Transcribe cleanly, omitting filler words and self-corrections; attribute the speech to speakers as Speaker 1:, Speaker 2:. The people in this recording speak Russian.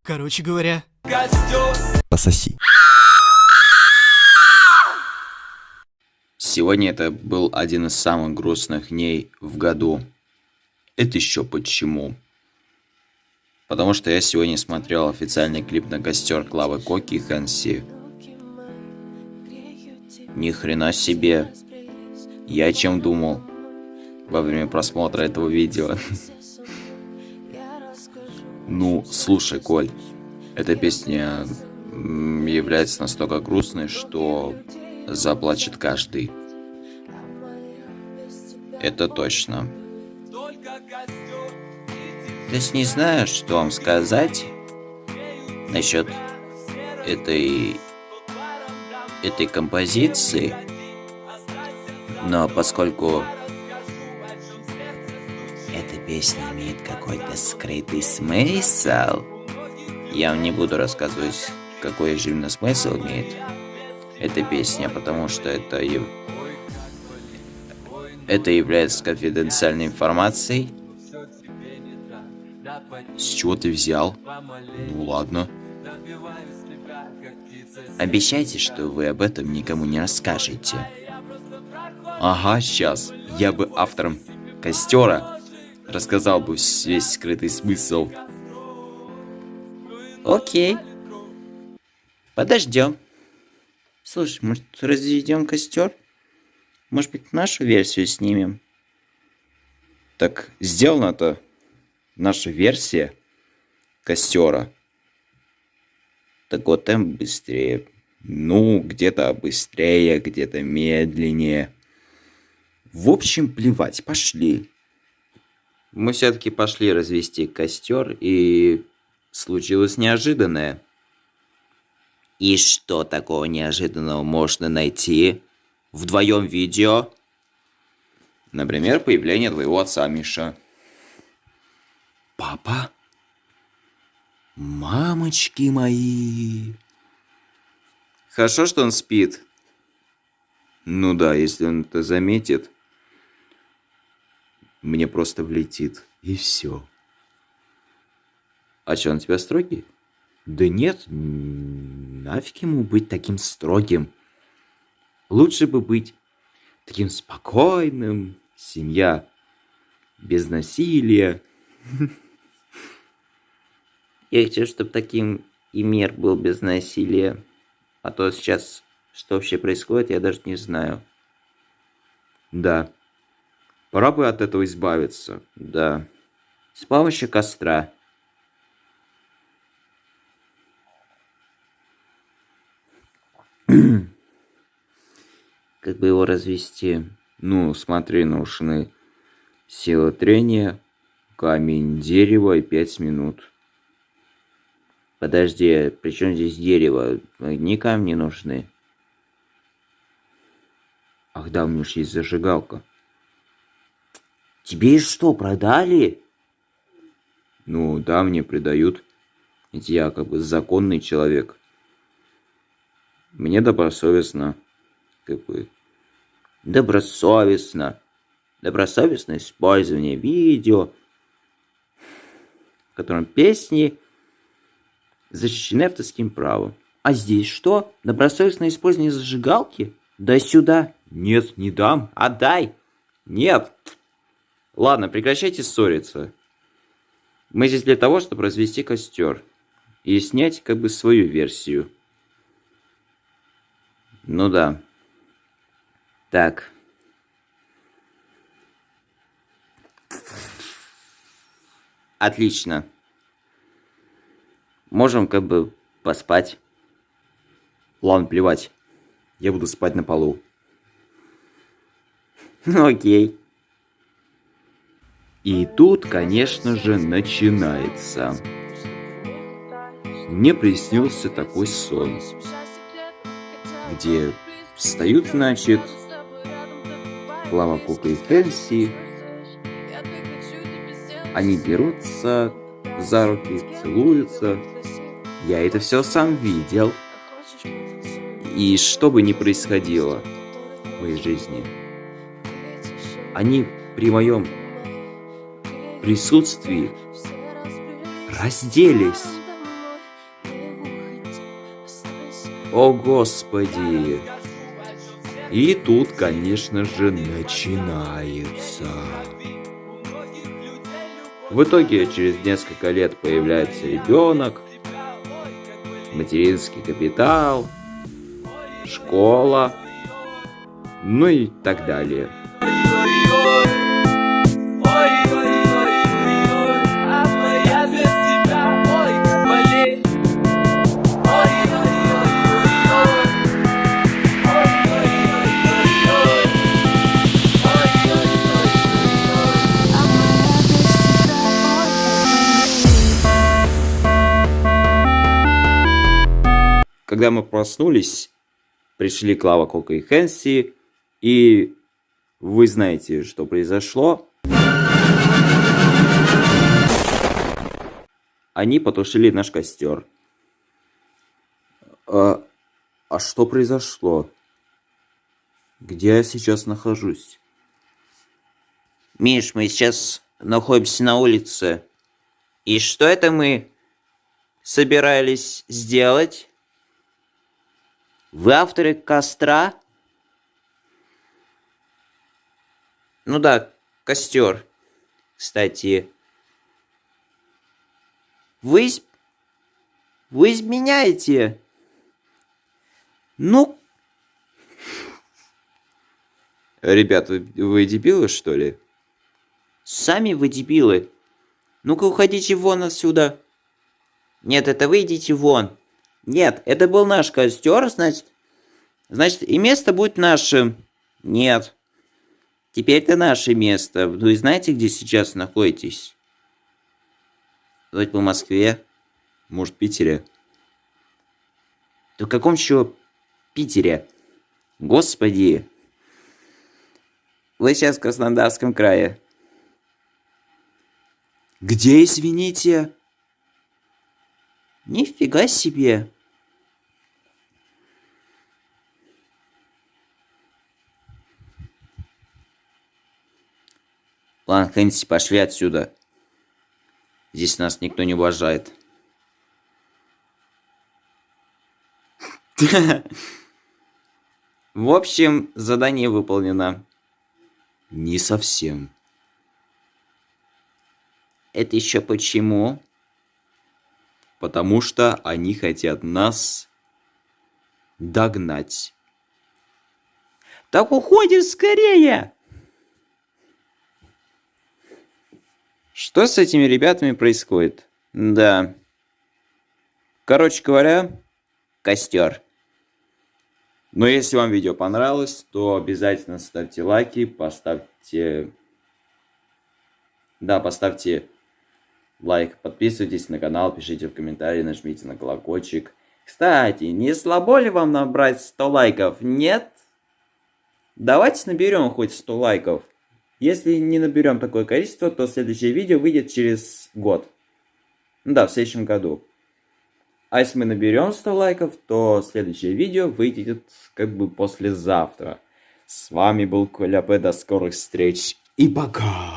Speaker 1: Короче говоря,
Speaker 2: Пососи.
Speaker 3: Сегодня это был один из самых грустных дней в году. Это еще почему? Потому что я сегодня смотрел официальный клип на костер Клавы Коки и Хэнси. Ни хрена себе. Я о чем думал во время просмотра этого видео? Ну, слушай, Коль, эта песня является настолько грустной, что заплачет каждый. Это точно. То есть не знаю, что вам сказать насчет этой композиции, но поскольку эта песня имеет какой-то скрытый смысл, я вам не буду рассказывать, какой же именно смысл имеет эта песня, потому что это является конфиденциальной информацией. С чего ты взял? Ну ладно. Обещайте, что вы об этом никому не расскажете. Ага, сейчас. Я бы автором костера рассказал бы весь скрытый смысл. Окей. Подождем. Слушай, может, разведем костер? Может быть, нашу версию снимем? Так сделано-то наша версия костера. Так вот, там быстрее. Ну, где-то быстрее, где-то медленнее. В общем, плевать, пошли. Мы все-таки пошли развести костер, и случилось неожиданное. И что такого неожиданного можно найти в твоем видео? Например, появление твоего отца, Миша. Папа? Мамочки мои. Хорошо, что он спит. Ну да, если он это заметит, мне просто влетит. И все. А что, он тебя строгий? Да нет, нафиг ему быть таким строгим. Лучше бы быть таким спокойным. Семья без насилия. Я хочу, чтобы таким и мир был без насилия. А то сейчас, что вообще происходит, я даже не знаю. Да. Пора бы от этого избавиться. Да. С помощью костра. Как бы его развести? Ну, смотри, нужны сила трения, камень, дерево и 5 минут. Подожди, при чем здесь дерево? Одни камни нужны. Ах да, у меня же есть зажигалка. Тебе что, продали? Ну да, мне придают. Ведь я как бы законный человек. Мне добросовестно. Добросовестное использование видео, в котором песни защищены авторским правом. А здесь что? Добросовестное использование зажигалки? Дай сюда. Нет, не дам. Отдай. Нет. Ладно, прекращайте ссориться. Мы здесь для того, чтобы развести костер и снять как бы свою версию. Ну да. Так. Отлично. Можем как бы поспать. Ладно, плевать. Я буду спать на полу. Ну окей. И тут, конечно же, начинается. Мне приснился такой сон, где встают, значит, Клава Кока и Хэнси. Они берутся за руки, целуются. Я это все сам видел. И что бы ни происходило в моей жизни, они при моем присутствии разделись. О, Господи! И тут, конечно же, начинается. В итоге, через несколько лет появляется ребенок, материнский капитал, школа, ну и так далее. Когда мы проснулись, пришли Клава, Кока и Хэнси, и вы знаете, что произошло. Они потушили наш костер. А что произошло? Где я сейчас нахожусь? Миш, мы сейчас находимся на улице. И что это мы собирались сделать? Вы авторы костра? Ну да, костер. Кстати, вы изменяете. Ну, ребят, вы дебилы, что ли? Сами вы дебилы. Ну-ка, уходите вон отсюда. Нет, это вы идите вон. Нет, это был наш костер, значит, и место будет нашим. Нет. Теперь это наше место. Вы знаете, где сейчас находитесь? Вроде бы в Москве. Может, в Питере. Да в каком еще Питере? Господи. Вы сейчас в Краснодарском крае. Где, извините? Нифига себе. Ладно, Хэнси, пошли отсюда. Здесь нас никто не уважает. В общем, задание выполнено. Не совсем. Это еще почему? Потому что они хотят нас догнать. Так уходим скорее! Что с этими ребятами происходит? Да. Короче говоря, костер. Но если вам видео понравилось, то обязательно ставьте лайки, поставьте лайк, подписывайтесь на канал, пишите в комментарии, нажмите на колокольчик. Кстати, не слабо ли вам набрать 100 лайков? Нет? Давайте наберем хоть 100 лайков. Если не наберем такое количество, то следующее видео выйдет через год. Ну да, в следующем году. А если мы наберем 100 лайков, то следующее видео выйдет как бы послезавтра. С вами был Коля П. До скорых встреч и пока!